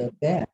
the bed.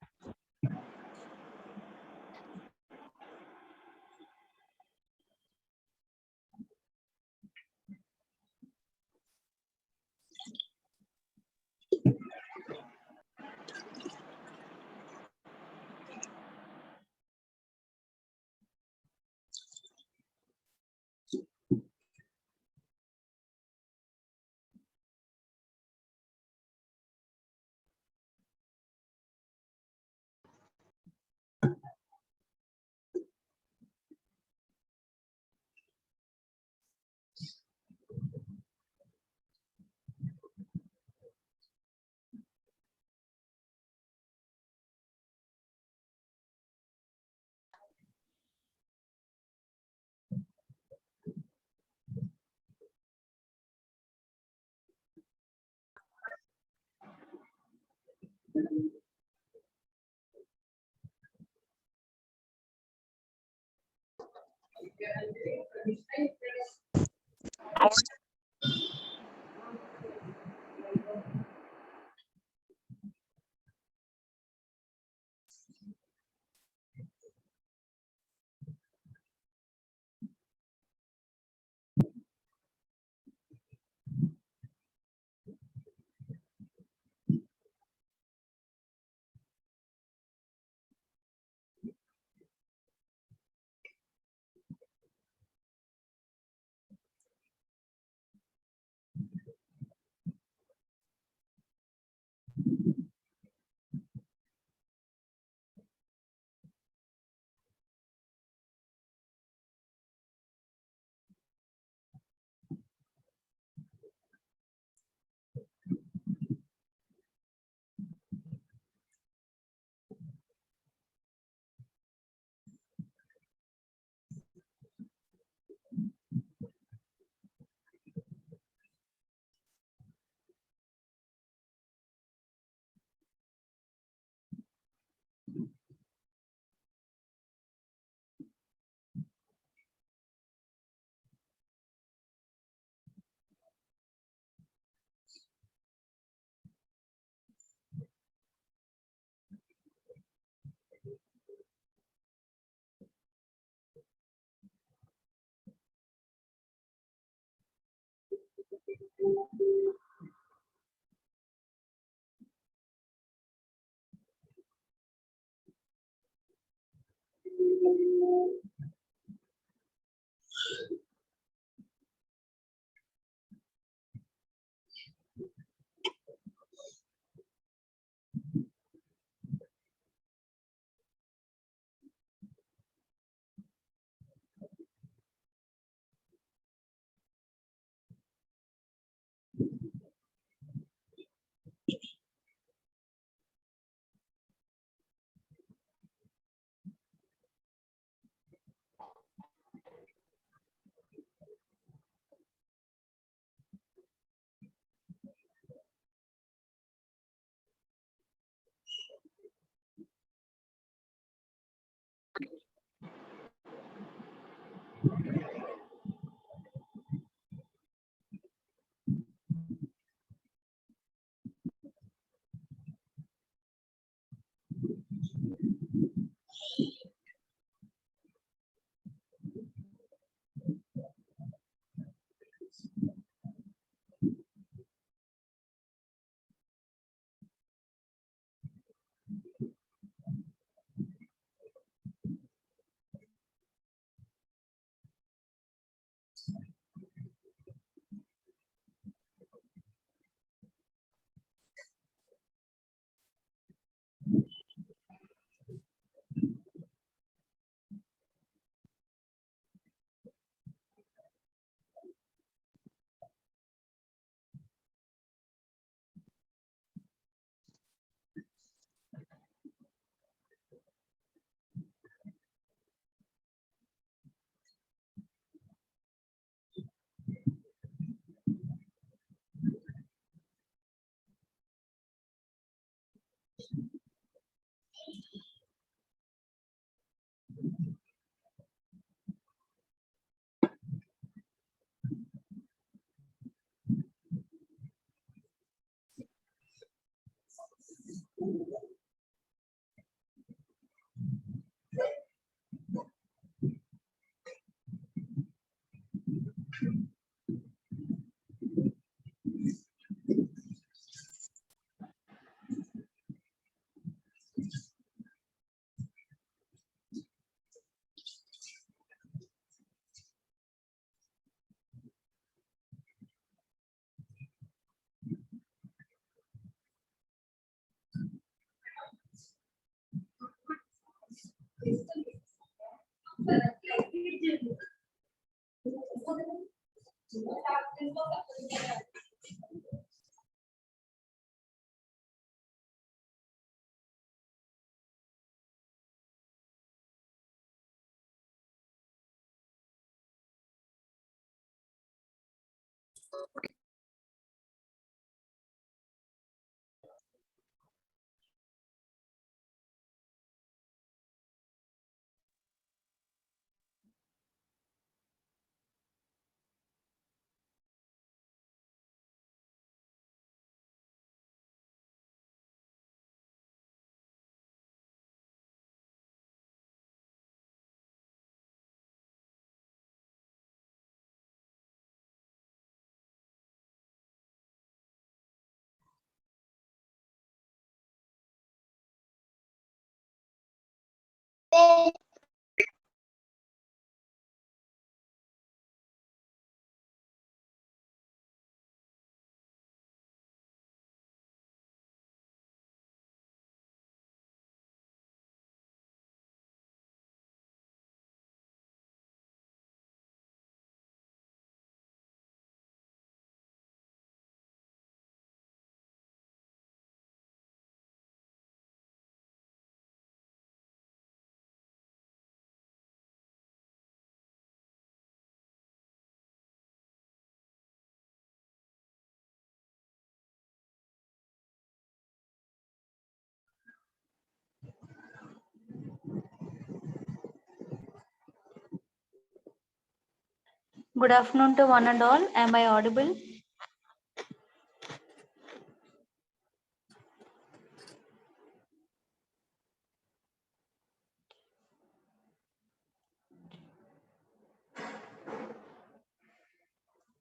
Good afternoon to one and all. Am I audible?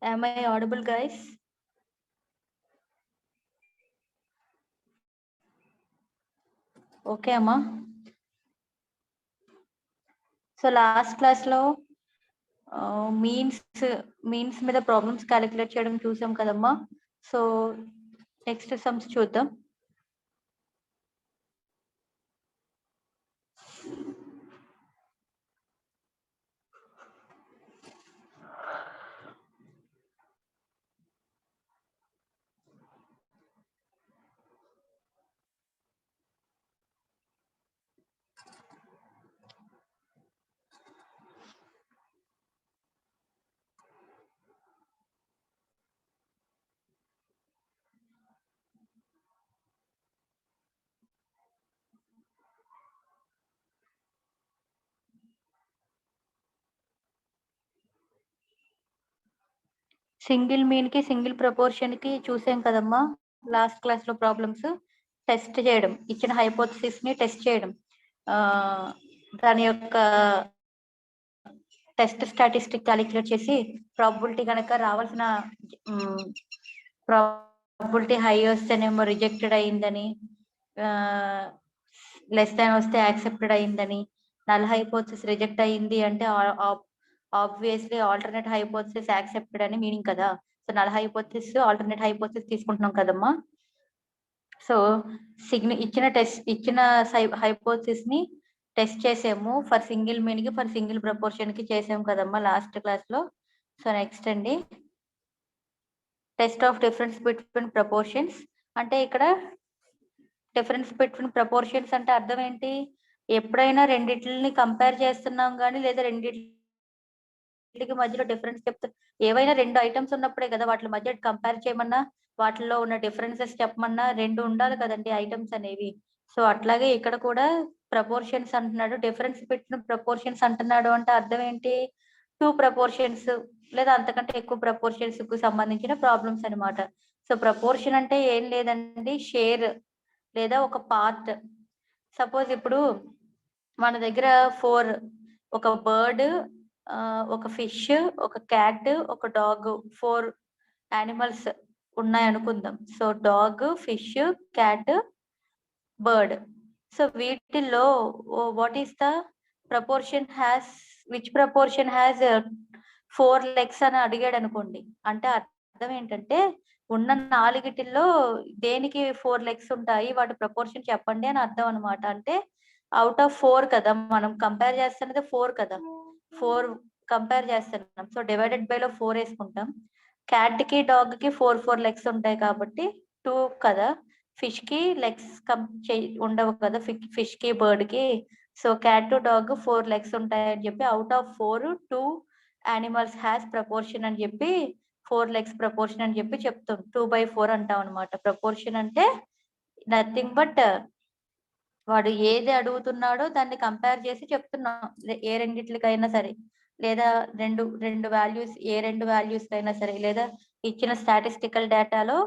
Am I audible, guys? Okay, Amma. So last class lo means మీద problems calculate చేయడం చూసాం కదమ్మా. So next sums చూద్దాం. Single mean కి single proportion కి చూసాం కదమ్మా last class లో ప్రాబ్లమ్స్. టెస్ట్ చేయడం, ఇచ్చిన హైపోథసిస్ ని టెస్ట్ చేయడం, దాని యొక్క టెస్ట్ స్టాటిస్టిక్ క్యాలిక్యులేట్ చేసి ప్రాబబిలిటీ కనుక రావాల్సిన ప్రాబబిలిటీ హై వస్తేనేమో రిజెక్టెడ్ అయిందని, లెస్ దాన్ వస్తే యాక్సెప్టెడ్ అయిందని, నల్ హైపోథసిస్ రిజెక్ట్ అయింది అంటే ఆబ్వియస్లీ ఆల్టర్నేట్ హైపోథసిస్ యాక్సెప్టెడ్ అని మీనింగ్ కదా. So null hypothesis alternate hypothesis తీసుకుంటున్నాం కదమ్మా. సో ఇచ్చిన హైపోథసిస్ ని టెస్ట్ చేసాము ఫర్ సింగిల్ మీన్ కి ఫర్ సింగిల్ ప్రపోర్షన్ కి చేసాము కదమ్మా లాస్ట్ క్లాస్ లో. సో నెక్స్ట్ అండి, test of difference between proportions. అంటే ఇక్కడ డిఫరెన్స్ బిట్వీన్ ప్రపోర్షన్స్ అంటే అర్థం ఏంటి? ఎప్పుడైనా రెండిట్లని కంపేర్ చేస్తున్నాం కానీ లేదా రెండింటికి మధ్యలో డిఫరెన్స్ చెప్తా, ఏవైనా రెండు ఐటమ్స్ ఉన్నప్పుడే కదా వాటి మధ్య కంపేర్ చేయమన్నా, వాటిలో ఉన్న డిఫరెన్సెస్ చెప్పమన్నా రెండు ఉండాలి కదండి ఐటమ్స్ అనేవి. సో అట్లాగే ఇక్కడ కూడా ప్రపోర్షన్స్ అంటున్నాడు, డిఫరెన్స్ బిట్వీన్ ప్రపోర్షన్స్ అంటున్నాడు అంటే అర్థం ఏంటి? టూ ప్రపోర్షన్స్ లేదా అంతకంటే ఎక్కువ ప్రపోర్షన్స్ కు సంబంధించిన ప్రాబ్లమ్స్ అనమాట. సో ప్రపోర్షన్ అంటే ఏం లేదండి, షేర్ లేదా ఒక పార్ట్. సపోజ్ ఇప్పుడు మన దగ్గర 4, ఒక బర్డ్, ఒక ఫిష్, ఒక క్యాట్, ఒక డాగ్, 4 యానిమల్స్ ఉన్నాయి అనుకుందాం. So dog, fish, cat, bird. So వీటిల్లో what is the proportion has, which proportion has 4 legs అని అడిగాడు అనుకోండి. అంటే అర్థం ఏంటంటే ఉన్న 4టిల్లో దేనికి 4 legs ఉంటాయి, వాటి ప్రపోర్షన్ చెప్పండి అని అర్థం అనమాట. అంటే అవుట్ ఆఫ్ 4 కదా, మనం కంపేర్ చేస్తున్నది 4 కదా, 4 కంపేర్ చేస్తున్నాం. సో డివైడెడ్ బై లో 4 వేసుకుంటాం. క్యాట్ కి డాగ్ కి 4 లెగ్స్ ఉంటాయి కాబట్టి 2 కదా. ఫిష్ కి లెగ్స్ ఉండవు కదా, ఫిష్ కి బర్డ్ కి. So cat to dog 4 legs ఉంటాయని చెప్పి out of 4 2 animals has proportion అని చెప్పి 4 లెగ్స్ ప్రపోర్షన్ అని చెప్పి చెప్తాం. 2/4 అంటాం అనమాట. ప్రపోర్షన్ అంటే నథింగ్ బట్ వాడు ఏది అడుగుతున్నాడో దాన్ని కంపేర్ చేసి చెప్తున్నాం. ఏ రెండిట్లకైనా సరే, లేదా రెండు వాల్యూస్, ఏ రెండు వాల్యూస్ కైనా సరే, లేదా ఇచ్చిన స్టాటిస్టికల్ డేటాలో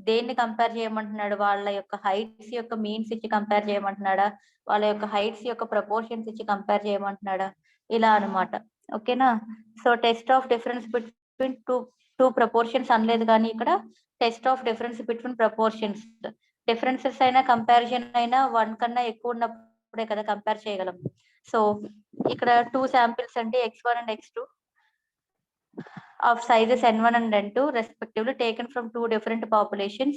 దేన్ని కంపేర్ చేయమంటున్నాడు, వాళ్ళ యొక్క హైట్స్ యొక్క మీన్స్ ఇచ్చి కంపేర్ చేయమంటున్నాడా, వాళ్ళ యొక్క హైట్స్ యొక్క ప్రపోర్షన్స్ ఇచ్చి కంపేర్ చేయమంటున్నాడా, ఇలా అనమాట. ఓకేనా. So test of difference between two proportions అనలేదు, కానీ ఇక్కడ test of difference between proportions. Differences అయినా కంపారిజన్ అయినా 1 కన్నా ఎక్కువ ఉన్నప్పుడే కదా కంపేర్ చేయగలం. సో ఇక్కడ 2 శాంపిల్స్ అంటే x1 and x2 of sizes n1 and n2 respectively taken from 2 different populations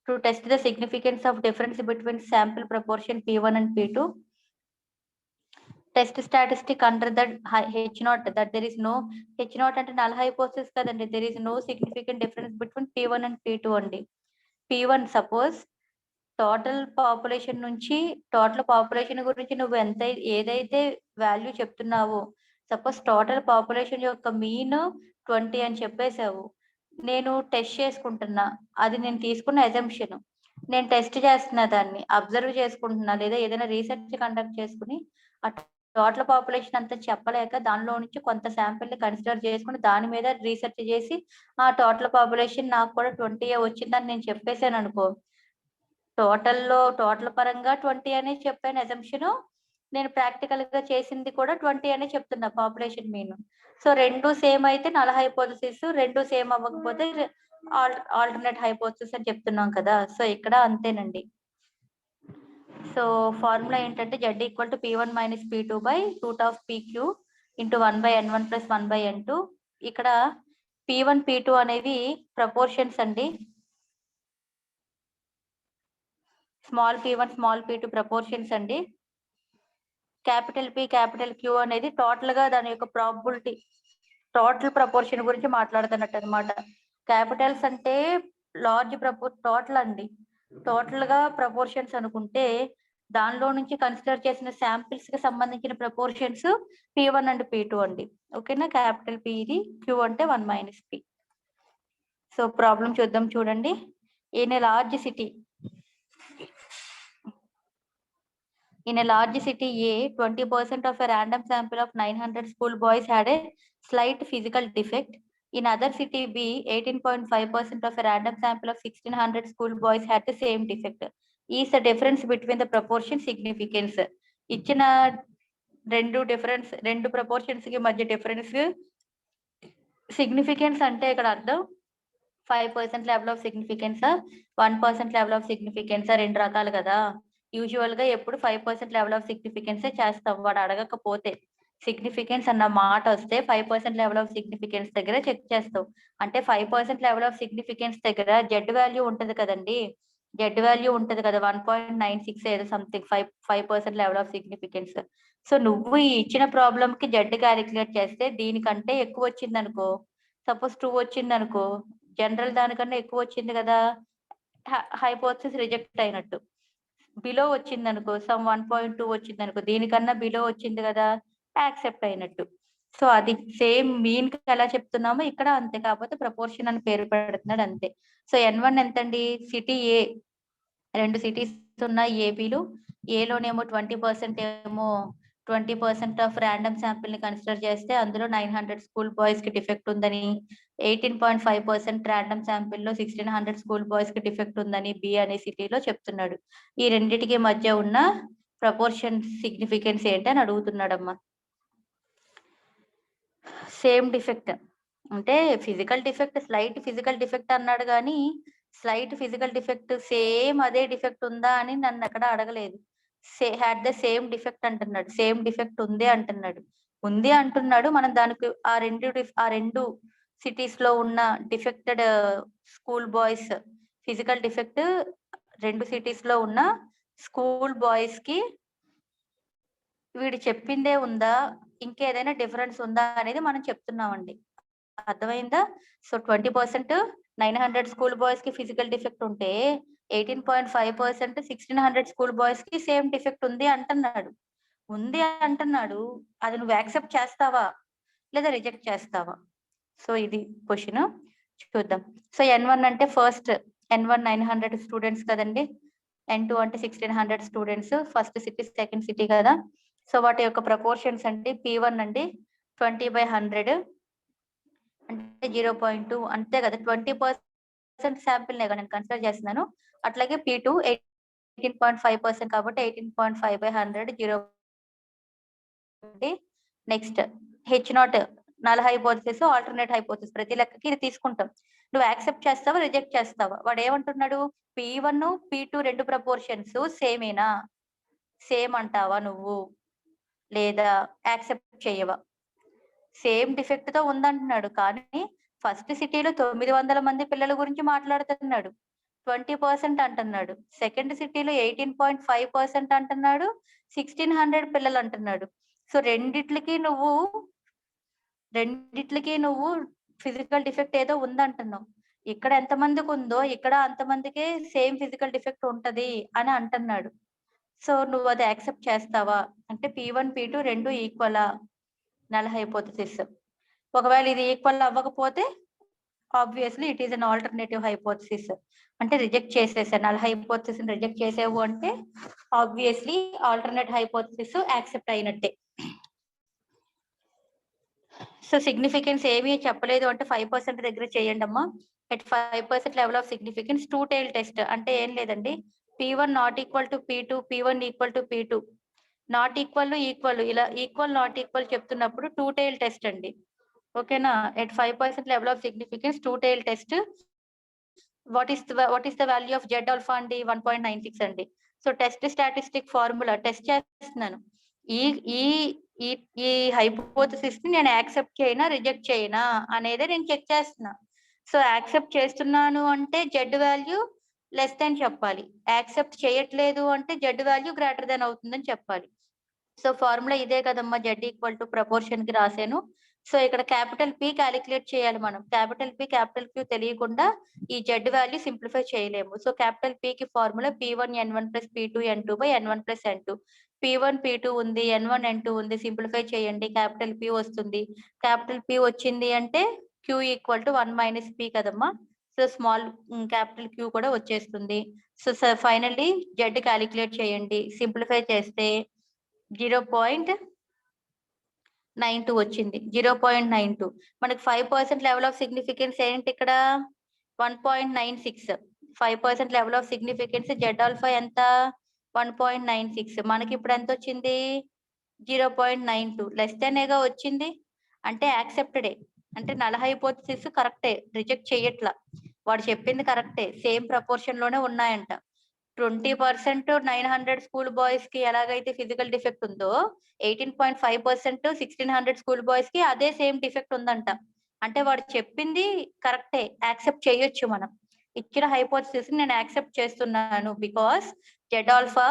to test the significance of difference between sample proportion p1 and p2. Test statistic under the h0 that there is no h0 అంటే null hypothesis కదండి. there is no significant difference between p1 and p2 అండి. p1 suppose total population నుంచి, total population గురించి నువ్వు ఏదైతే value చెప్తున్నావో, suppose total population యొక్క mean 20 అని చెప్పేశావు. నేను టెస్ట్ చేసుకుంటున్నా, అది నేను తీసుకున్న అజంప్షన్. నేను టెస్ట్ చేస్తున్నా, దాన్ని అబ్జర్వ్ చేసుకుంటున్నా, లేదా ఏదైనా రీసెర్చ్ కండక్ట్ చేసుకుని ఆ టోటల్ పాపులేషన్ అంతా చెప్పలేక దానిలో నుంచి కొంత శాంపిల్ ని కన్సిడర్ చేసుకుని దాని మీద రీసెర్చ్ చేసి ఆ టోటల్ పాపులేషన్ నాకు కూడా 20 వచ్చిందని నేను చెప్పేశాను అనుకో, టోటల్ పరంగా 20 అనే చెప్పాను అజంప్షన్. నేను ప్రాక్టికల్ గా చేసింది కూడా 20 అనే చెప్తున్నా పాపులేషన్ మీన్. సో రెండు సేమ్ అయితే నల్ హైపోథసిస్, రెండు సేమ్ అవ్వకపోతే ఆల్టర్నేట్ హైపోథసిస్ అని చెప్తున్నాం కదా. సో ఇక్కడ అంతేనండి. సో ఫార్ములా ఏంటంటే z equal to p1 minus p2 by root of pq into 1/n1 plus 1/n2. ఇక్కడ p1 p2 అనేవి ప్రపోర్షన్స్ అండి. Small p1 small p2 proportions అండి. క్యాపిటల్ P క్యాపిటల్ Q అనేది టోటల్ గా దాని యొక్క ప్రాబబిలిటీ, టోటల్ ప్రపోర్షన్ గురించి మాట్లాడుతున్నట్టు అనమాట. క్యాపిటల్స్ అంటే లార్జ్ టోటల్ అండి. టోటల్ గా ప్రపోర్షన్స్ అనుకుంటే దానిలో నుంచి కన్సిడర్ చేసిన శాంపిల్స్ కి సంబంధించిన ప్రపోర్షన్స్ P1 అండ్ P2 అండి. ఓకేనా. క్యాపిటల్ P ఇది, Q అంటే 1 - P. సో ప్రాబ్లం చూద్దాం, చూడండి. In a large city, in a large city A, 20% of a random sample of 900 school boys had a slight physical defect. In other city B, 18.5% of a random sample of 1600 school boys had the same defect. Is the difference between the proportion significance? ఇచ్చిన రెండు proportions కి మధ్య difference significance అంటే ఇక్కడ అర్థం 5% level of సిగ్నిఫికెన్సా, 1% level of సిగ్నిఫికెన్సా, రెండు రకాలు కదా. యూజువల్ గా ఎప్పుడు 5% లెవెల్ ఆఫ్ సిగ్నిఫికెన్సే చేస్తాం. వాడు అడగకపోతే సిగ్నిఫికెన్స్ అన్న మాట వస్తే 5% లెవెల్ ఆఫ్ సిగ్నిఫికెన్స్ దగ్గర చెక్ చేస్తాం. అంటే 5% లెవెల్ ఆఫ్ సిగ్నిఫికెన్స్ దగ్గర జెడ్ వాల్యూ ఉంటది కదండి. జెడ్ వాల్యూ ఉంటది కదా, 1.96 ఏదో something 5% level of significance. So నువ్వు ఈ ఇచ్చిన ప్రాబ్లమ్ కి జెడ్ క్యాలిక్యులేట్ చేస్తే దీనికంటే ఎక్కువ వచ్చింది అనుకో, సపోజ్ 2 వచ్చింది అనుకో, జనరల్ దానికన్నా ఎక్కువ వచ్చింది కదా, హైపోథసిస్ రిజెక్ట్ అయినట్టు. బిలో వచ్చింది అనుకో, సమ్ 1.2 వచ్చింది అనుకో, దీనికన్నా బిలో వచ్చింది కదా, యాక్సెప్ట్ అయినట్టు. సో అది సేమ్ మీన్ కి ఎలా చెప్తున్నామో ఇక్కడ అంతే, కాకపోతే ప్రపోర్షన్ అని పేరు పెడుతున్నాడు అంతే. సో n1 ఎంతండి, సిటీ ఏ, 2 సిటీస్ ఉన్నాయి ఏపీలు. ఏలోనేమో 20% ఏమో 20% ఆఫ్ ర్యాండమ్ శాంపిల్ ని కన్సిడర్ చేస్తే అందులో 900 స్కూల్ బాయ్స్ కి డిఫెక్ట్ ఉందని, 18.5% ర్యాండమ్ శాంపిల్ లో 1600 స్కూల్ బాయ్స్ కి డిఫెక్ట్ ఉందని బి అనే సిటీలో చెప్తున్నాడు. ఈ రెండిటికి మధ్య ఉన్న ప్రపోర్షన్ సిగ్నిఫికెన్స్ ఏంటి అని అడుగుతున్నాడమ్మా. సేమ్ డిఫెక్ట్ అంటే physical defect, slight physical defect అన్నాడు, కానీ స్లైట్ ఫిజికల్ డిఫెక్ట్ సేమ్ అదే డిఫెక్ట్ ఉందా అని నన్ను ఎక్కడ అడగలేదు. హ్యాడ్ ద సేమ్ డిఫెక్ట్ అంటున్నాడు, సేమ్ డిఫెక్ట్ ఉంది అంటున్నాడు. ఉంది అంటున్నాడు, మనం దానికి ఆ రెండు సిటీస్ లో ఉన్న defected school boys physical defect, రెండు సిటీస్ లో ఉన్న స్కూల్ బాయ్స్ కి వీడు చెప్పిందే ఉందా, ఇంకేదైనా డిఫరెన్స్ ఉందా అనేది మనం చెప్తున్నామండి. అర్థమైందా? సో 20% 900 స్కూల్ బాయ్స్ కి ఫిజికల్ డిఫెక్ట్ ఉంటే 18.5% 1600 స్కూల్ బాయ్స్ కి సేమ్ డిఫెక్ట్ ఉంది అంటున్నాడు. ఉంది అంటున్నాడు. అది నువ్వు యాక్సెప్ట్ చేస్తావా? లేదా రిజెక్ట్ చేస్తావా? సో ఇది క్వశ్చన్. చూద్దాం. సో N1 అంటే ఫస్ట్ N1 900 స్టూడెంట్స్ కదండి. N2 అంటే 1600 students. First city, second city కదా. సో వాటి యొక్క ప్రపోర్షన్స్ అండి P1 అండి 20/100 అంటే 0.2 అంతే కదా. 20% శాంపిల్ నే నేను కన్సిడర్ చేస్తున్నాను. అట్లాగే P2 18.5% కాబట్టి 18.5/100 0. Next H0 null hypothesis, alternate hypothesis ప్రతి లెక్కకి ఇది తీసుకుంటాం. నువ్వు యాక్సెప్ట్ చేస్తావా, రిజెక్ట్ చేస్తావా? వాడు ఏమంటున్నాడు? P1 P2 రెండు ప్రపోర్షన్స్ సేమేనా, సేమ్ అంటావా నువ్వు, లేదా యాక్సెప్ట్ చేయవా? సేమ్ డిఫెక్ట్ తో ఉందంటున్నాడు. కానీ ఫస్ట్ సిటీలో 900 మంది పిల్లల గురించి మాట్లాడుతున్నాడు. 20% అంటున్నాడు. సెకండ్ సిటీలో 18.5% అంటున్నాడు. 1600 పిల్లలు అంటున్నాడు. సో రెండిట్లకి నువ్వు ఫిజికల్ డిఫెక్ట్ ఏదో ఉందంటున్నావు. ఇక్కడ ఎంతమందికి ఉందో ఇక్కడ అంతమందికే సేమ్ ఫిజికల్ డిఫెక్ట్ ఉంటది అని అంటున్నాడు. సో నువ్వు అది యాక్సెప్ట్ చేస్తావా? అంటే P1 P2 రెండు ఈక్వలా, నల్ హైపోథిసిస్. ఒకవేళ ఇది ఈక్వల్ అవ్వకపోతే obviously it is an alternative hypothesis. అంటే రిజెక్ట్ చేసేసా. నల్ హైపోథిసిస్ రిజెక్ట్ చేసేవు అంటే ఆబ్వియస్లీ ఆల్టర్నేట్ హైపోథిసిస్ యాక్సెప్ట్ అయినట్టే. సో సిగ్నిఫికెన్స్ ఏమీ చెప్పలేదు అంటే 5% దగ్గర చేయండి అమ్మా. At 5% level of significance 2 tail test అంటే ఏం లేదండి. P1 not equal to P2, P1 equal to P2. Not equal equal ఇలా ఈక్వల్ నాట్ ఈక్వల్ చెప్తున్నప్పుడు 2 tail టెస్ట్ అండి. ఓకేనా? At 5% level of significance 2 tail test. What is the value of Z alpha అండి? 1.96 అండి. So test statistic formula test చేస్తున్నాను. ఈ ఈ ఈ ఈ హైపోథసిస్ ని నేను యాక్సెప్ట్ చేయనా, రిజెక్ట్ చేయనా అనేది నేను చెక్ చేస్తున్నా. సో యాక్సెప్ట్ చేస్తున్నాను అంటే జెడ్ వాల్యూ లెస్ దాన్ చెప్పాలి. యాక్సెప్ట్ చేయట్లేదు అంటే జెడ్ వాల్యూ గ్రేటర్ దాన్ అవుతుందని చెప్పాలి. సో ఫార్ములా ఇదే కదమ్మా, జెడ్ ఈక్వల్ టు ప్రపోర్షన్ కి రాశాను. సో ఇక్కడ క్యాపిటల్ P క్యాలిక్యులేట్ చేయాలి మనం. క్యాపిటల్ P క్యాపిటల్ Q తెలియకుండా ఈ జెడ్ వాల్యూ సింప్లిఫై చేయలేము. సో క్యాపిటల్ P కి formula P1 N1 plus P2 N2 by N1 plus N2. P1 P2 ఉంది, N1 N2 ఉంది, సింప్లిఫై చేయండి. క్యాపిటల్ P వస్తుంది. క్యాపిటల్ P వచ్చింది అంటే Q equal to 1 minus P కదమ్మా. సో స్మాల్ క్యాపిటల్ Q కూడా వచ్చేస్తుంది. సో ఫైనల్లీ జెడ్ క్యాలిక్యులేట్ చేయండి. సింప్లిఫై చేస్తే 0.92 వచ్చింది. 0.92 మనకి 5% లెవెల్ ఆఫ్ సిగ్నిఫికెన్స్ ఏంటి ఇక్కడ? 1.96. 5% level of significance Z alpha ఎంత? 1.96. మనకి ఇప్పుడు ఎంత వచ్చింది? 0.92. లెస్ దాన్ ఏగా వచ్చింది అంటే యాక్సెప్టెడే. అంటే నల్ హైపోథిసిస్ కరెక్టే, రిజెక్ట్ చెయ్యట్లా. వాడు చెప్పింది కరెక్టే, సేమ్ ప్రపోర్షన్ లోనే ఉన్నాయంట. 20% 900 స్కూల్ బాయ్స్ కి ఎలాగైతే ఫిజికల్ డిఫెక్ట్ ఉందో 18.5% 1600 స్కూల్ బాయ్స్ కి అదే సేమ్ డిఫెక్ట్ ఉందంట. అంటే వాడు చెప్పింది కరెక్టే, యాక్సెప్ట్ చేయొచ్చు మనం. ఇచ్చిన హైపోథిసిస్ నేను యాక్సెప్ట్ చేస్తున్నాను బికాస్ జెడ్ ఆల్ఫా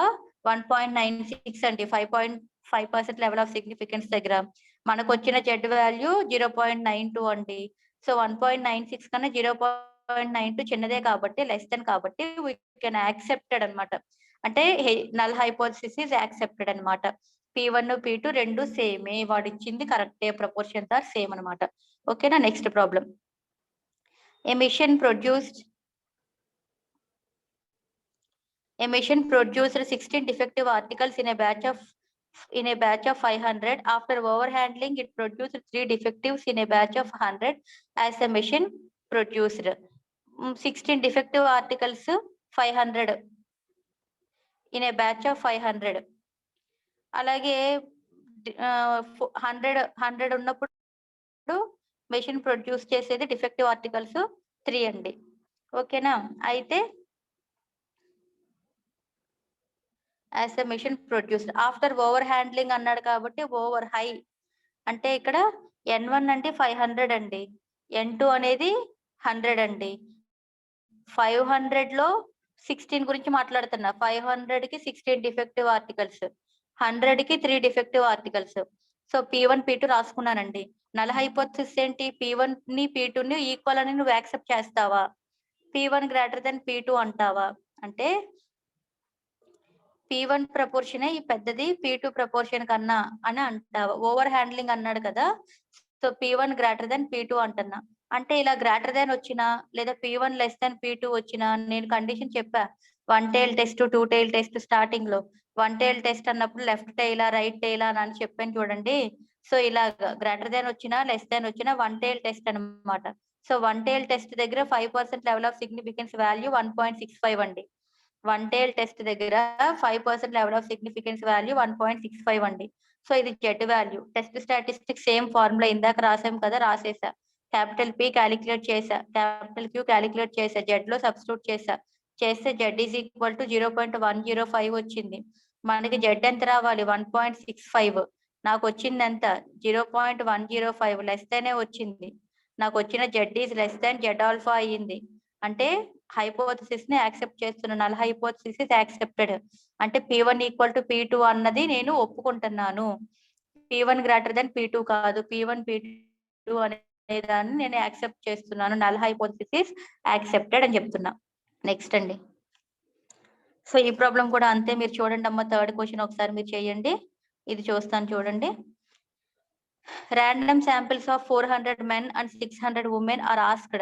1.96 అండి. 5.5% లెవెల్ ఆఫ్ సిగ్నిఫికెన్స్ దగ్గర మనకు వచ్చిన జెడ్ వాల్యూ 0.92 అండి. సో 1.96 కన్నా 0.92 చిన్నదే కాబట్టి లెస్ దెన్ కాబట్టి వీ కెన్ యాక్సెప్టెడ్ అనమాట. అంటే నల్ హైపోథిసిస్ ఇస్ యాక్సెప్టెడ్ అనమాట. P1 P2 రెండు సేమే, వాడు ఇచ్చింది కరెక్టే, ప్రపోర్షన్స్ ఆర్ సేమ్ అనమాట. ఓకేనా? Next problem. Emission produced 16 defective articles in a batch of 500. After overhandling, it produced 3 defectives in a batch of 100 as the machine produced 16 defective articles 500 in a batch of 500. అలాగే 100 ఉన్నప్పుడు machine produce చేసేది defective articles 3 అండి. ఓకేనా? అయితే as the machine produced after over handling అన్నాడు కాబట్టి over high అంటే ఇక్కడ N1 అంటే 500 అండి, N2 అనేది 100 అండి. 500 లో 16 గురించి మాట్లాడుతున్నా. 500 కి 16 డిఫెక్టివ్ ఆర్టికల్స్. 100కి 3 defective articles. So P1, P2 రాసుకున్నానండి. నల్ హైపోథిసిస్ ఏంటి? P1 ని P2 ని ఈక్వల్ అని నువ్వు యాక్సెప్ట్ చేస్తావా? P1 గ్రేటర్ దెన్ P2 అంటావా? అంటే P1 ప్రపోర్షనే ఈ పెద్దది P2 ప్రపోర్షన్ కన్నా అని అంటావా? ఓవర్ హ్యాండ్లింగ్ అన్నాడు కదా! So P1 greater than P2 అంటున్నా. అంటే ఇలా గ్రేటర్ దెన్ వచ్చినా లేదా P1 లెస్ దెన్ P2 వచ్చినా నేను కండిషన్ చెప్పా. 1 టైల్ టెస్ట్, 2 టైల్ టెస్ట్ స్టార్టింగ్‌లో. 1 టైల్ టెస్ట్ అన్నప్పుడు లెఫ్ట్ టైలా, రైట్ టైలా అని చెప్పాను చూడండి. సో ఇలాగ గ్రేటర్ దెన్ వచ్చినా, లెస్ దెన్ వచ్చినా 1 టైల్ టెస్ట్ అన్నమాట. సో 1 టైల్ టెస్ట్ దగ్గర 5% లెవెల్ ఆఫ్ సిగ్నిఫికెన్స్ వాల్యూ 1.65 అండి. 1 టైల్ టెస్ట్ దగ్గర 5% లెవెల్ ఆఫ్ సిగ్నిఫికెన్స్ వాల్యూ 1.65 అండి. సో ఇది Z value. Test statistics same formula ఇందాక రాసాం కదా! రాసేసా. క్యాపిటల్ P కాలిక్యులేట్ చేసా. క్యాపిటల్ Q కాలిక్యులేట్ చేసా. జెడ్‌లో సబ్స్టిట్యూట్ చేసా. చేస్తే Z ఈజ్ ఈక్వల్ టు 0.105 వచ్చింది. మనకి Z ఎంత రావాలి? 1.65. నాకొచ్చింది ఎంత? 0.105 లెస్ దానే వచ్చింది. నాకొచ్చిన Z is less than Z alpha అయ్యింది. అంటే హైపోథిసిస్ ని యాక్సెప్ట్ చేస్తున్నాను. Null hypothesis is accepted. అంటే P1 ఈక్వల్ టు P2 అన్నది నేను ఒప్పుకుంటున్నాను. P1 గ్రేటర్ దెన్ P2 కాదు. P1, P2 అనే దాన్ని నేను యాక్సెప్ట్ చేస్తున్నాను. నల్ హైపోథిసిస్ యాక్సెప్టెడ్ అని చెప్తున్నా. నెక్స్ట్ అండి. సో ఈ ప్రాబ్లం కూడా అంతే. మీరు చూడండి అమ్మ. థర్డ్ క్వశ్చన్ ఒకసారి మీరు చేయండి. ఇది చూస్తాను చూడండి. Random samples of 400 men and 600 women are asked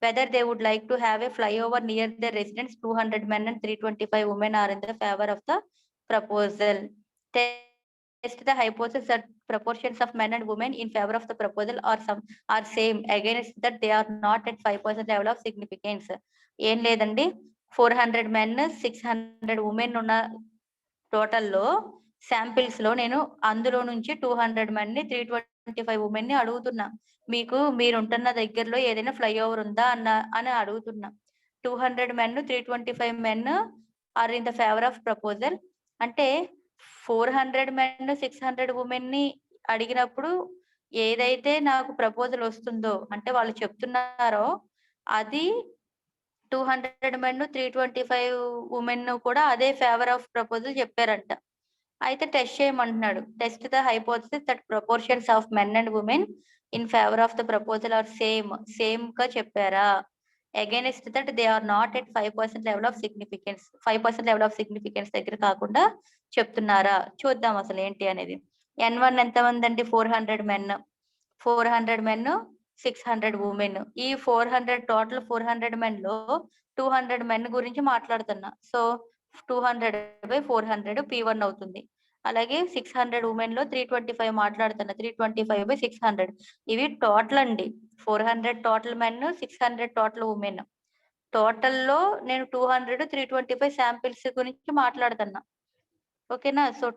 whether they would like to have a flyover near their residence. 200 men and 325 women are in the favor of the proposal. Test the hypothesis that proportions of men and women in favor of the proposal are same, against that they are not at 5% level of significance. ఏం లేదండి, 400 men 600 women ఉన్న total లో samples లో నేను అందులో నుంచి 200 మంది 325 women ని అడుగుతున్నా. మీరుంటున్న దగ్గరలో ఏదైనా ఫ్లైఓవర్ ఉందా అని అడుగుతున్నా. 200 men 325 men are in the favour of proposal. అంటే 400 men 600 ఉమెన్ ని అడిగినప్పుడు ఏదైతే నాకు ప్రపోజల్ వస్తుందో అంటే వాళ్ళు చెప్తున్నారో అది 200 men 325 ఉమెన్ కూడా అదే ఫేవర్ ఆఫ్ ప్రపోజల్ చెప్పారంట. అయితే టెస్ట్ చేయమంటున్నాడు. Test the hypothesis that proportions of men and women in favour of the proposal are same గా చెప్పారా? Against that they are not at 5% level of significance. 5% level of significance దగ్గర కాకుండా చెప్తున్నారా? చూద్దాం అసలు ఏంటి అనేది. N1 ఎంతమంది అండి? 400 men. 400 men 600 women. ఈ 400 టోటల్ 400 men లో 200 men గురించి మాట్లాడుతున్నా. సో 200/400 P1 అవుతుంది. అలాగే 600 ఉమెన్ లో 325 మాట్లాడుతున్నా. 325/600 ఇవి టోటల్ అండి. 400 total men, 600 total women. Total లో నేను 200 325 శాంపిల్స్ గురించి మాట్లాడుతున్నా. ఓకేనా? సో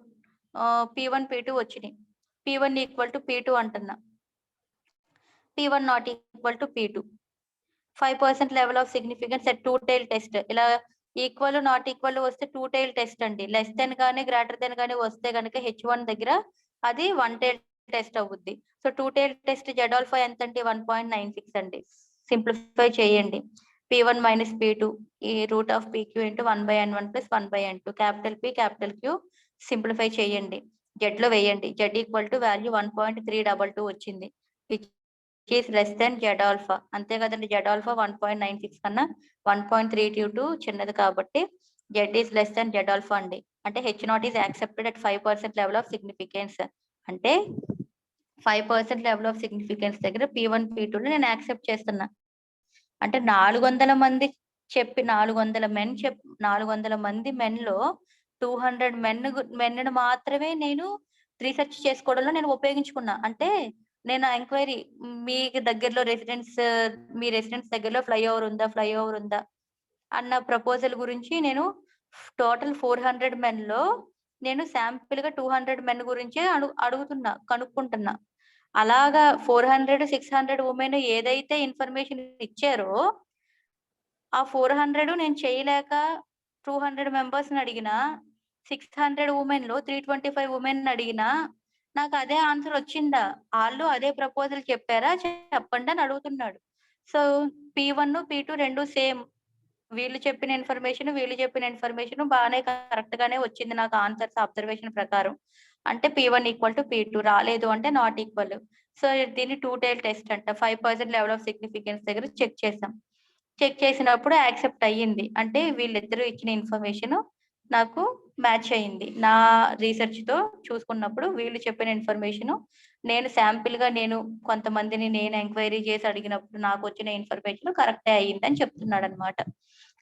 P1 P2 వచ్చినాయి. P1 ఈక్వల్ టు P2 అంటున్నా. P1 not equal to P2. 5% level of significance at two tail test. ఇలా ఈక్వల్ నాట్ ఈక్వల్ వస్తే 2 tail టెస్ట్ అండి. లెస్ దెన్ గానీ గ్రేటర్ దెన్ గానీ వస్తే కనుక H1 దగ్గర అది 1 tail టెస్ట్ అవుద్ది. So 2 tail test Z alpha ఎంత అంటే 1.96 అండి. సింప్లిఫై చేయండి. P1 minus P2 ఈ root of PQ into 1/N1 plus 1/N2. Capital P capital Q simplify చేయండి. Z లో వేయండి. Z ఈక్వల్ టు వాల్యూ 1.322 వచ్చింది. Is less than Z alpha. అంతే కదండి. Z ఆల్ఫా 1.96 కన్నా 1.322 చిన్నది కాబట్టి Z is less than Z alpha అండి. అంటే H0 is accepted at 5% level of significance. అంటే 5% లెవెల్ ఆఫ్ సిగ్నిఫికెన్స్ దగ్గర P1 P2 నేను యాక్సెప్ట్ చేస్తున్నా. అంటే 400 మంది 400 మంది మెన్ లో 200 మెన్ మాత్రమే నేను రీసెర్చ్ చేసుకోవడంలో నేను ఉపయోగించుకున్నా. అంటే నేను ఎంక్వైరీ మీ దగ్గరలో మీ రెసిడెన్స్ దగ్గరలో ఫ్లైఓవర్ ఉందా అన్న ప్రపోజల్ గురించి నేను టోటల్ 400 మెన్ లో నేను శాంపిల్ గా 200 మెన్ గురించి కనుక్కుంటున్నా. అలాగా 400 600 ఉమెన్ ఏదైతే ఇన్ఫర్మేషన్ ఇచ్చారో ఆ 400 నేను చేయలేక 200 మెంబర్స్ ని అడిగినా, 600 ఉమెన్ లో 325 ఉమెన్ అడిగినా నాకు అదే ఆన్సర్ వచ్చిందా? వాళ్ళు అదే ప్రపోజల్ చెప్పారా? చెప్పండి అని అడుగుతున్నాడు. సో P1 P2 రెండు సేమ్. వీళ్ళు చెప్పిన ఇన్ఫర్మేషన్ బానే కరెక్ట్ గానే వచ్చింది నాకు ఆన్సర్స్ అబ్జర్వేషన్ ప్రకారం. అంటే P1 ఈక్వల్ టు P2 రాలేదు అంటే నాట్ ఈక్వల్. సో దీన్ని 2 టైల్ టెస్ట్ అంట. 5% లెవెల్ ఆఫ్ సిగ్నిఫికెన్స్ దగ్గర చెక్ చేసాం. చెక్ చేసినప్పుడు యాక్సెప్ట్ అయ్యింది. అంటే వీళ్ళిద్దరూ ఇచ్చిన ఇన్ఫర్మేషన్ నాకు మ్యాచ్ అయింది. నా రీసెర్చ్‌తో చూసుకున్నప్పుడు వీళ్ళు చెప్పిన ఇన్ఫర్మేషన్ నేను కొంతమందిని ఎంక్వైరీ చేసి అడిగినప్పుడు నాకొచ్చిన ఇన్ఫర్మేషన్ కరెక్టే అయ్యిందని చెప్తున్నాడన్నమాట.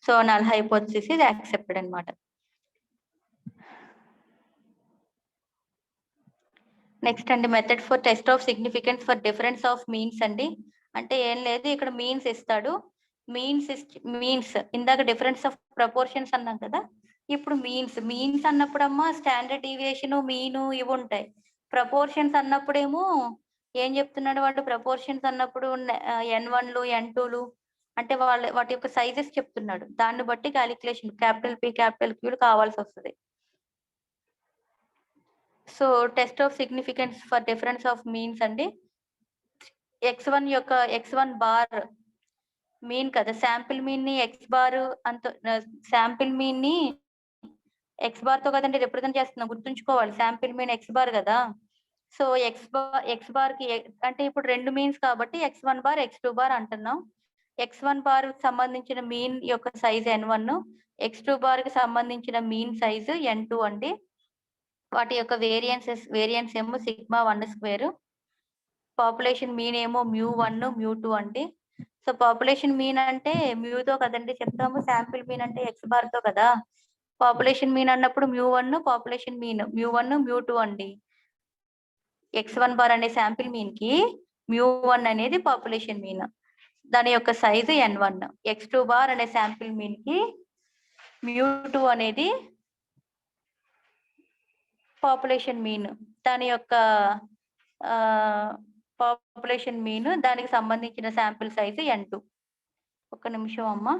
So null hypothesis is accepted అన్నమాట. నెక్స్ట్ అండి method for test of significance for difference of means అండి. అంటే ఏం లేదు ఇక్కడ మీన్స్ ఇస్తాడు. మీన్స్ ఇందాక డిఫరెన్స్ ఆఫ్ ప్రపోర్షన్స్ అన్నాం కదా. ఇప్పుడు మీన్స్ అన్నప్పుడమ్మా స్టాండర్డ్ డీవియేషన్ మీను ఇవి ఉంటాయి. ప్రపోర్షన్స్ అన్నప్పుడేమో ఏం చెప్తున్నాడు వాడు ప్రపోర్షన్స్ అన్నప్పుడు N1లు N2లు అంటే వాటి యొక్క సైజెస్ చెప్తున్నాడు. దాన్ని బట్టి క్యాలిక్యులేషన్ క్యాపిటల్ P క్యాపిటల్ Qలు కావాల్సి వస్తుంది. So test of significance for difference of means అండి. X1 బార్ మీన్ కదా శాంపిల్ మీన్ ని శాంపిల్ మీన్ ని ఎక్స్ బార్ తో కదండి రిప్రజెంట్ చేస్తున్నాం గుర్తుంచుకోవాలి. శాంపిల్ మీన్ ఎక్స్ బార్ కదా. సో ఎక్స్ బార్ కి అంటే ఇప్పుడు రెండు మీన్స్ కాబట్టి X1 బార్ X2 బార్ అంటున్నాం. X1 బార్ సంబంధించిన మీన్ యొక్క సైజ్ N1, X2 బార్ కి సంబంధించిన మీన్ సైజ్ N2 అండి. వాటి యొక్క వేరియన్స్ ఏమో σ1 స్క్వేర్. పాపులేషన్ మీన్ ఏమో μ1 μ2 అండి. సో పాపులేషన్ మీన్ అంటే మ్యూతో కదండి చెప్తాము. శాంపిల్ మీన్ అంటే ఎక్స్ బార్ తో కదా. పాపులేషన్ మీన్ అన్నప్పుడు μ1 పాపులేషన్ మీన్ μ1 μ2 అండి. X1 బార్ అనే శాంపిల్ మీన్ కి μ1 అనేది పాపులేషన్ మీన్, దాని యొక్క సైజు N1. X2 బార్ అనే శాంపిల్ మీన్ కి μ2 అనేది పాపులేషన్ మీన్, దాని యొక్క పాపులేషన్ మీన్, దానికి సంబంధించిన శాంపిల్ సైజు N2. ఒక్క నిమిషం అమ్మా.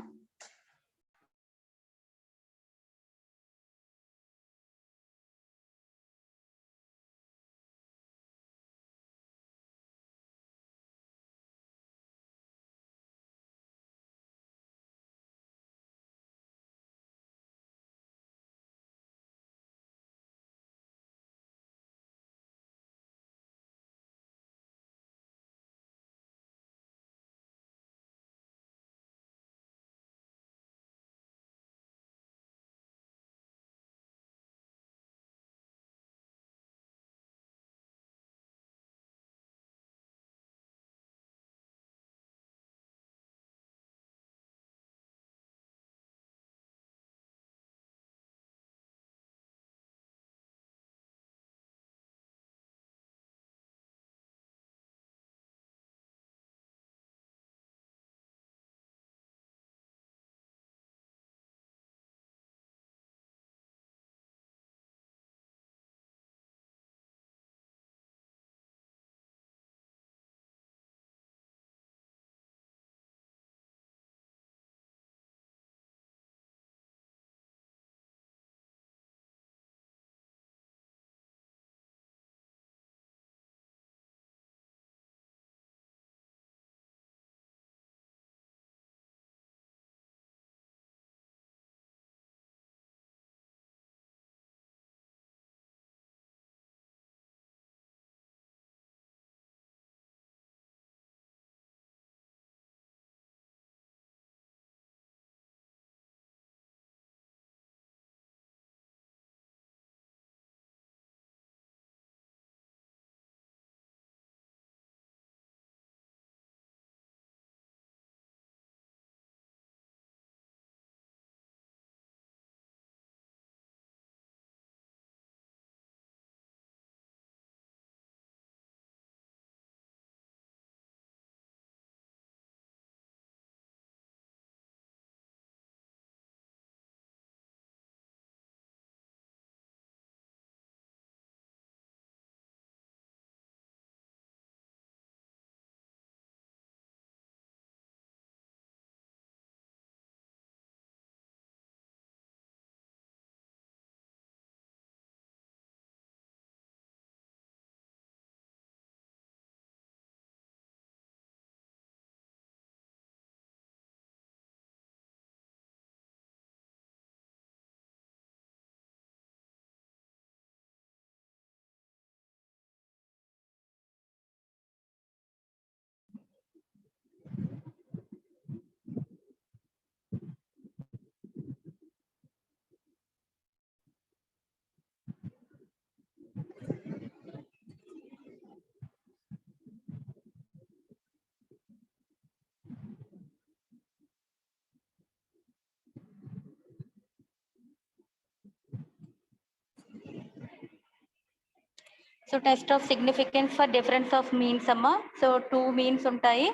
So test of significance for difference of means అమ్మా. సో 2 మీన్స్ ఉంటాయి.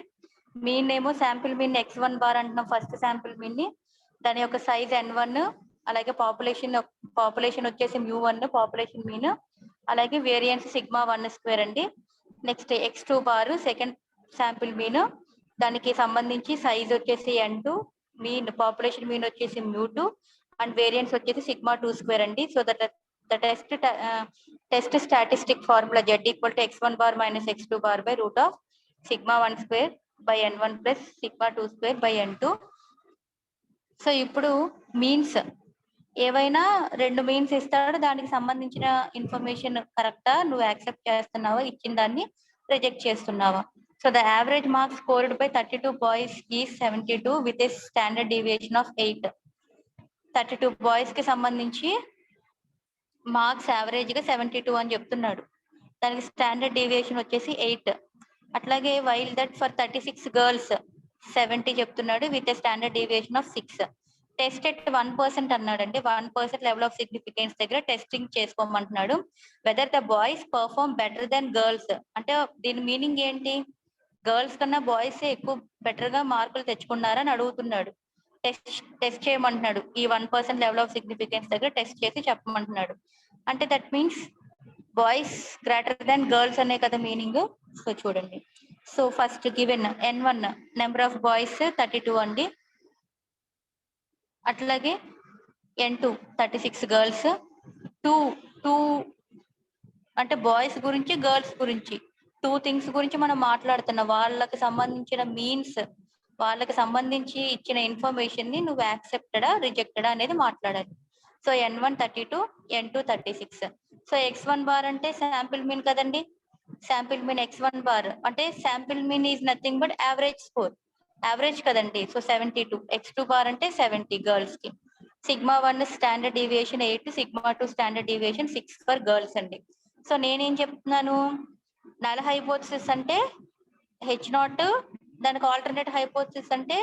మీన్ ఏమో శాంపిల్ మీన్ x1 బార్ అంటున్నాం, ఫస్ట్ శాంపిల్ మీన్ ని. దాని యొక్క సైజ్ n1, అలాగే పాపులేషన్ వచ్చేసి μ1 పాపులేషన్ మీన్, అలాగే వేరియన్స్ σ1² అండి. Next x2 bar second sample mean, దానికి సంబంధించి సైజ్ వచ్చేసి n2, మీన్ పాపులేషన్ మీన్ వచ్చేసి μ2 అండ్ వేరియన్స్ వచ్చేసి σ2² అండి. So the test statistic formula z equal to x1 bar minus x2 bar by root of σ1² by n1 plus σ2² by n2. So ఇప్పుడు means ఏవైనా 2 means ఇస్తాడు, దానికి సంబంధించిన information కరెక్టా, నువ్వు యాక్సెప్ట్ చేస్తున్నావా, ఇచ్చిన దాన్ని రిజెక్ట్ చేస్తున్నావా. So the average marks scored by 32 boys is 72 with a standard deviation of 8. 32 boys కి సంబంధించి మార్క్స్ యావరేజ్ గా 72 అని చెప్తున్నాడు. దానికి స్టాండర్డ్ డీవియేషన్ వచ్చేసి 8. అట్లాగే వైల్ దట్ ఫర్ 36 గర్ల్స్ 70 చెప్తున్నాడు with a standard deviation of 6. Test at 1% అన్నాడండి. 1% లెవెల్ ఆఫ్ సిగ్నిఫికెన్స్ దగ్గర టెస్టింగ్ చేసుకోమంటున్నాడు. Whether the boys perform better than girls అంటే దీని మీనింగ్ ఏంటి, గర్ల్స్ కన్నా బాయ్స్ ఎక్కువ బెటర్ గా మార్కులు తెచ్చుకున్నారని అడుగుతున్నాడు. టెస్ట్ చేయమంటున్నాడు. ఈ 1% లెవెల్ ఆఫ్ సిగ్నిఫికెన్స్ దగ్గర టెస్ట్ చేసి చెప్పమంటున్నాడు. అంటే that means boys greater than girls అనే కదా మీనింగ్. సో చూడండి, so first given n1 number of boys 32 అండి. అట్లాగే n2 36 గర్ల్స్. 2 అంటే బాయ్స్ గురించి గర్ల్స్ గురించి 2 థింగ్స్ గురించి మనం మాట్లాడుతున్నాం. వాళ్ళకి సంబంధించిన మీన్స్, వాళ్ళకి సంబంధించి ఇచ్చిన ఇన్ఫర్మేషన్ ని నువ్వు యాక్సెప్టెడా రిజెక్టెడా అనేది మాట్లాడాలి. So n1 32, n2 36. So x1 bar అంటే శాంపిల్ మీన్ కదండి. శాంపిల్ మీన్ x1 బార్ అంటే sample mean is nothing but average score, average కదండి. సో 72. x2 బార్ అంటే 70 గర్ల్స్ కి. σ1 standard deviation 8, σ2 standard deviation 6 for girls అండి. సో నేనేం చెప్తున్నాను, null hypothesis అంటే H0, దానికి ఆల్టర్నేట్ హైపోథసిస్ అంటే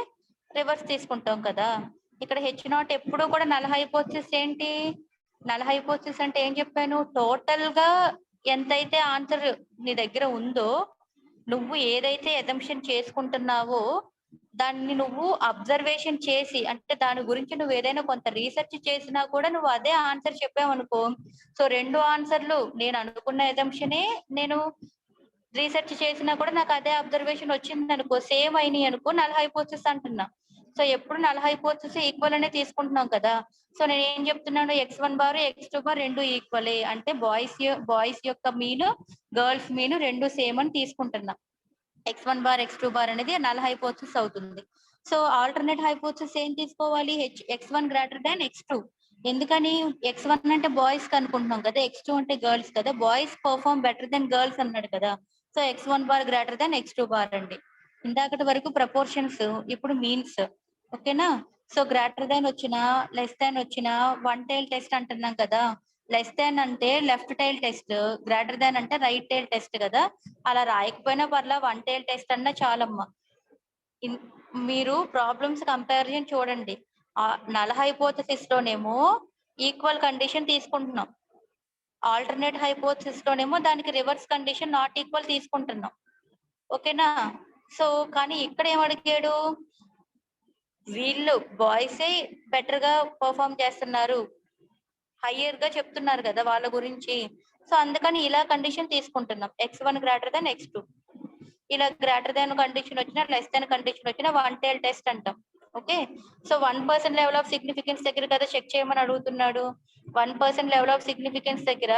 రివర్స్ తీసుకుంటాం కదా. ఇక్కడ H0 ఎప్పుడు కూడా నల్ హైపోథసిస్ ఏంటి, నల్ హైపోథసిస్ అంటే ఏం చెప్పాను, టోటల్ గా ఎంతైతే ఆన్సర్ నీ దగ్గర ఉందో, నువ్వు ఏదైతే అజంప్షన్ చేసుకుంటున్నావో దాన్ని నువ్వు అబ్జర్వేషన్ చేసి, అంటే దాని గురించి నువ్వు ఏదైనా కొంత రీసెర్చ్ చేసినా కూడా నువ్వు అదే ఆన్సర్ చెప్పావనుకో, సో 2 ఆన్సర్లు నేను అనుకున్న అజంప్షనే నేను రీసెర్చ్ చేసినా కూడా నాకు అదే అబ్జర్వేషన్ వచ్చింది అనుకో, సేమ్ అయినాయి అనుకో, నల్ హైపోథసిస్ అంటున్నా. సో ఎప్పుడు నల్ హైపోథసిస్ ఈక్వల్ అనే తీసుకుంటున్నాం కదా. సో నేను ఏం చెప్తున్నాను, x1 బార్ x2 బార్ 2 ఈక్వలే అంటే బాయ్స్ యొక్క మీన్ గర్ల్స్ మీన్ 2 సేమ్ అని తీసుకుంటున్నా. x1 బార్ x2 బార్ అనేది నల్ హైపోథసిస్ అవుతుంది. సో ఆల్టర్నేట్ హైపోథసిస్ ఏం తీసుకోవాలి, x1 గ్రేటర్ దాన్ x2. ఎందుకని, x1 అంటే బాయ్స్ కి అనుకుంటున్నాం కదా, x2 అంటే గర్ల్స్ కదా, boys perform better than girls అన్నాడు కదా. So x1 bar greater than x2 bar అండి. ఇందాకటి వరకు ప్రపోర్షన్స్, ఇప్పుడు మీన్స్. ఓకేనా. సో గ్రేటర్ దాన్ వచ్చినా లెస్ దాన్ వచ్చినా వన్ టైల్ టెస్ట్ అంటున్నాం కదా. లెస్ దాన్ అంటే left tile test, greater than అంటే రైట్ టైల్ టెస్ట్ కదా. అలా రాయకపోయినా పర్లా, వన్ టైల్ టెస్ట్ అన్నా చాలమ్మా. మీరు ప్రాబ్లమ్స్ కంపారిజన్ చూడండి. నల్ హైపోథసిస్ లోనేమో ఈక్వల్ కండిషన్ తీసుకుంటున్నాం, ఆల్టర్నేట్ హైపోథసిస్ లోనేమో దానికి రివర్స్ కండిషన్ నాట్ ఈక్వల్ తీసుకుంటున్నాం. ఓకేనా. సో కానీ ఇక్కడ ఏమడిగాడు, వీళ్ళు బాయ్సే బెటర్ గా పర్ఫార్మ్ చేస్తున్నారు, హయ్యర్ గా చెప్తున్నారు కదా వాళ్ళ గురించి. సో అందుకని ఇలా కండిషన్ తీసుకుంటున్నాం, x1 గ్రేటర్ దాన్ x2. ఇలా గ్రేటర్ దాన్ కండిషన్ వచ్చినా లెస్ దాన్ కండిషన్ వచ్చినా వన్ టైల్ టెస్ట్ అంటాం. Okay. So 1% level of significance దగ్గర కదా చెక్ చేయమని అడుగుతున్నాడు. 1% లెవెల్ ఆఫ్ సిగ్నిఫికెన్స్ దగ్గర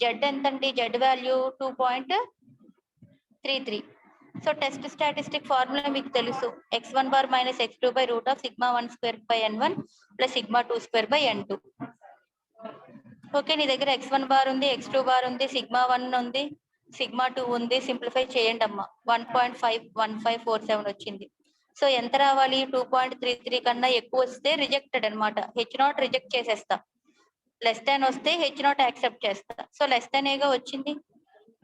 జెడ్ ఎంతండి, Z value 2.33. So test statistic formula మీకు తెలుసు, x1 bar minus x2 by root of σ1² by n1 plus σ2² by n2. Okay, నీ దగ్గర x1 బార్ ఉంది, x2 బార్ ఉంది, σ1 ఉంది, σ2 ఉంది. సింప్లిఫై చేయండి అమ్మా. 1.51547 వచ్చింది. సో ఎంత రావాలి, 2.33 కన్నా ఎక్కువ వస్తే రిజెక్టెడ్ అనమాట. H0 రిజెక్ట్ చేసేస్తా, లెస్ దాన్ వస్తే H0 యాక్సెప్ట్ చేస్తా. సో లెస్ దాన్ ఏగా వచ్చింది,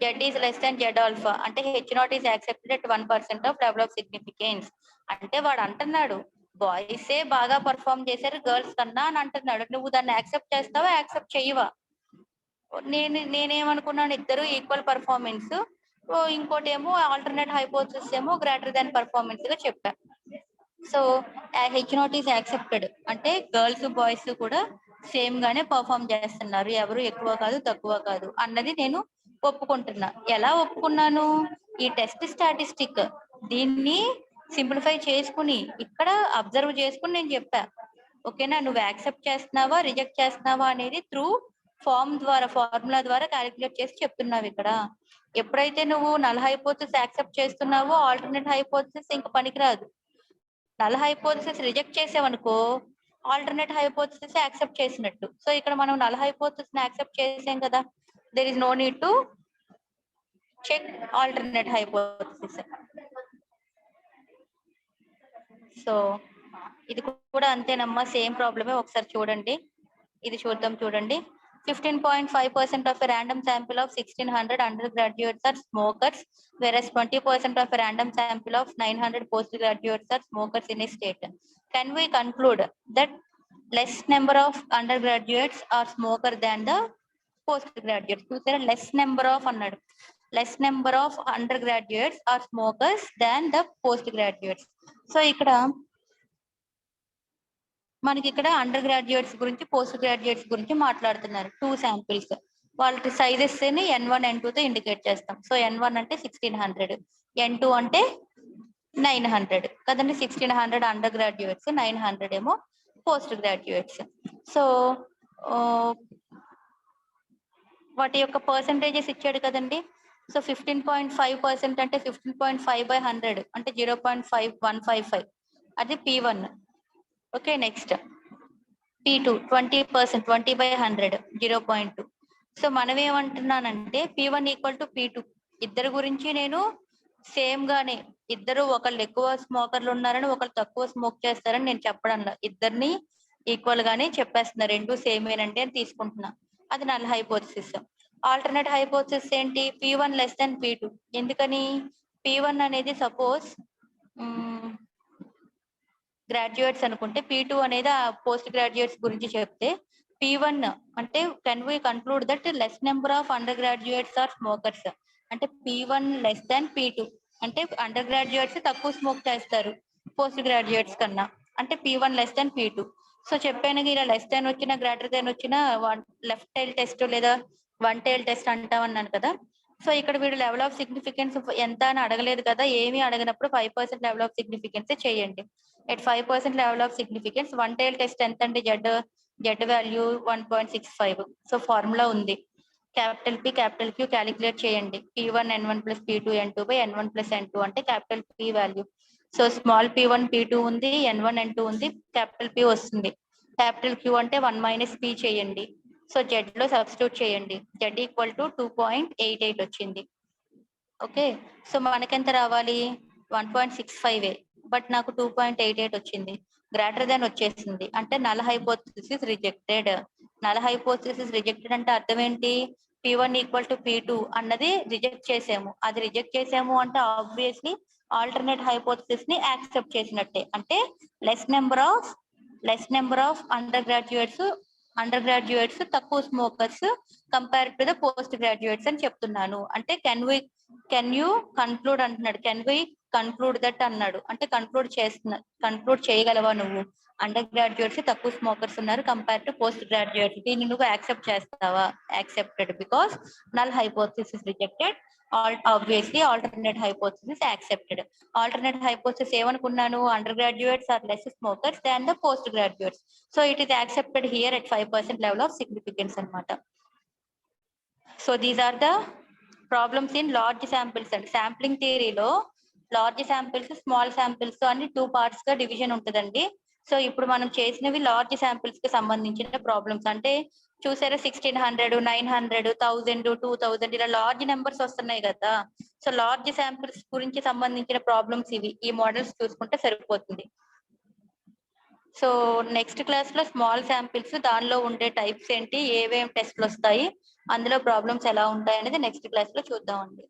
z is less than z alpha అంటే H0 is accepted at 1% of level of significance. అంటే వాడు అంటున్నాడు బాయ్సే బాగా పర్ఫార్మ్ చేశారు గర్ల్స్ కన్నా అని అంటున్నాడు. నువ్వు దాన్ని యాక్సెప్ట్ చేస్తావా, యాక్సెప్ట్ చెయ్యవా? నేనేమనుకున్నాను ఇద్దరు ఈక్వల్ పర్ఫార్మెన్స్, ఇంకోటేమో ఆల్టర్నేట్ హైపోథిసిస్ ఏమో గ్రేటర్ దాన్ పర్ఫార్మెన్స్ గా చెప్పా. So H not is accepted అంటే గర్ల్స్ బాయ్స్ కూడా సేమ్ గానే పర్ఫార్మ్ చేస్తున్నారు, ఎవరు ఎక్కువ కాదు తక్కువ కాదు అన్నది నేను ఒప్పుకుంటున్నా. ఎలా ఒప్పుకున్నాను? ఈ టెస్ట్ స్టాటిస్టిక్ దీన్ని సింప్లిఫై చేసుకుని ఇక్కడ అబ్జర్వ్ చేసుకుని నేను చెప్పా. ఓకేనా, నువ్వు యాక్సెప్ట్ చేస్తున్నావా రిజెక్ట్ చేస్తున్నావా అనేది త్రూ ఫార్ములా ద్వారా క్యాలిక్యులేట్ చేసి చెప్తున్నావు ఇక్కడ. ఎప్పుడైతే నువ్వు నల్ హైపోథిసిస్ యాక్సెప్ట్ చేస్తున్నావో ఆల్టర్నేట్ హైపోథిసిస్ ఇంకా పనికిరాదు. నల్ హైపోథిసిస్ రిజెక్ట్ చేసావనుకో ఆల్టర్నేట్ హైపోథిసిస్ యాక్సెప్ట్ చేసినట్టు. సో ఇక్కడ మనం నల్ హైపోథిసిస్ యాక్సెప్ట్ చేసాం కదా, there is no need to check alternate hypothesis. So ఇది కూడా అంతేనమ్మా, సేమ్ ప్రాబ్లమే. ఒకసారి చూడండి, ఇది చూద్దాం. చూడండి, 15.5% of a random sample of 1600 undergraduates are smokers, whereas 20% of a random sample of 900 postgraduates are smokers in a state. Can we conclude that less number of undergraduates are smoker than the postgraduates? చూసారా, less number of అన్నాడు. less number of undergraduates are smokers than the postgraduates. So ఇక్కడ మనకి ఇక్కడ under graduates గురించి post graduates గురించి మాట్లాడుతున్నారు. 2 samples, వాళ్ళ sizes ని N1 N2 తో ఇండికేట్ చేస్తాం. సో N1 అంటే 1600, N2 అంటే 900 కదండి. 1600 అండర్ గ్రాడ్యుయేట్స్, 900 ఏమో పోస్ట్ గ్రాడ్యుయేట్స్. సో వాటి యొక్క పర్సంటేజెస్ ఇచ్చాడు కదండి. సో 15.5% అంటే 15.5/100 అంటే 0.5155, అది P1. Okay, next P2 20%, 20/100 0.2. So మనం ఏమంటున్నానంటే P1 ఈక్వల్ టు P2. ఇద్దరు గురించి నేను సేమ్ గానే, ఇద్దరు ఒకళ్ళు ఎక్కువ స్మోకర్లు ఉన్నారని ఒకళ్ళు తక్కువ స్మోక్ చేస్తారని నేను చెప్పడంలో, ఇద్దరిని ఈక్వల్ గానే చెప్పేస్తున్నా, రెండు సేమేనంటే అని తీసుకుంటున్నా. అది నల్ హైపోథిసిస్. ఆల్టర్నేట్ హైపోథిసిస్ ఏంటి? P1 less than P2. ఎందుకని? P1 అనేది సపోజ్ గ్రాడ్యుయేట్స్ అనుకుంటే, P2 అనేది ఆ పోస్ట్ గ్రాడ్యుయేట్స్ గురించి చెప్తే, P1 అంటే can we conclude that less number of undergraduates are smokers అంటే P1 లెస్ దాన్ P2 అంటే అండర్ గ్రాడ్యుయేట్స్ తక్కువ స్మోక్ చేస్తారు పోస్ట్ గ్రాడ్యుయేట్స్ కన్నా, అంటే P1 less than P2. So చెప్పాను, ఇలా లెస్ దాన్ వచ్చినా గ్రేటర్ దాన్ వచ్చినా లెఫ్ట్ టైల్ టెస్ట్ లేదా వన్ టైల్ టెస్ట్ అంటామన్నాను కదా. సో ఇక్కడ వీడు లెవెల్ ఆఫ్ సిగ్నిఫికెన్స్ ఎంత అని అడగలేదు కదా, ఏమీ అడగనప్పుడు 5% లెవెల్ ఆఫ్ సిగ్నిఫికెన్స్ చేయండి. At 5% level of significance one tail test ఎంత అండి? Z value 1.65. సో ఫార్ములా ఉంది, capital P capital Q calculate చేయండి. P1 N1 plus P2 N2 by N1 plus N2 అంటే capital P value. So small P1 P2 ఉంది, N1 N2 ఉంది, capital P వస్తుంది. Capital Q అంటే 1 - P చేయండి. So Z లో substitute చేయండి, Z equal to 2.88 వచ్చింది. ఓకే, సో మనకెంత రావాలి? 1.65, బట్ నాకు 2.88 వచ్చింది. గ్రేటర్ దాన్ వచ్చేసింది అంటే null hypothesis rejected. Null hypothesis rejected అంటే అర్థం ఏంటి? P1 ఈక్వల్ టు P2 అన్నది రిజెక్ట్ చేసాము. అది రిజెక్ట్ చేసాము అంటే ఆబ్వియస్లీ ఆల్టర్నేట్ హైపోథిసిస్ ని యాక్సెప్ట్ చేసినట్టే. అంటే less number of undergraduates తక్కువ smokers compare to the postgraduates అని చెప్తున్నాను. అంటే కెన్ యూ కన్క్లూడ్ అంటున్నాడు, కెన్ వి కన్క్లూడ్ దట్ అన్నాడు. అంటే కన్క్లూడ్ చేయగలవా నువ్వు? అండర్ గ్రాడ్యుయేట్స్ తక్కువ స్మోకర్స్ ఉన్నారు కంపేర్ టు పోస్ట్ గ్రాడ్యుయేట్స్, దీన్ని నువ్వు యాక్సెప్ట్ చేస్తావా? Accepted, because null hypothesis rejected, obviously alternate hypothesis accepted. Alternate hypothesis ఏమనుకున్నాను? Undergraduates are less smokers than the postgraduates. So it is accepted here at 5% level of significance అన్నమాట. So these are the problems in large samples. And sampling థియరీలో large samples small samples అని 2 parts గా division ఉంటుందండి. So ఇప్పుడు మనం చేసినవి large samples కి సంబంధించిన ప్రాబ్లమ్స్. అంటే చూసారా, 1600, 900, 1000, 2000 ఇలా లార్జ్ నెంబర్స్ వస్తున్నాయి కదా. సో లార్జ్ శాంపిల్స్ గురించి సంబంధించిన ప్రాబ్లమ్స్ ఇవి. ఈ మోడల్స్ చూసుకుంటే సరిపోతుంది. సో నెక్స్ట్ క్లాస్ లో స్మాల్ శాంపిల్స్, దానిలో ఉండే టైప్స్ ఏంటి, ఏవేం టెస్ట్లు వస్తాయి, అందులో ప్రాబ్లమ్స్ ఎలా ఉంటాయి అనేది నెక్స్ట్ క్లాస్ లో చూద్దామండి.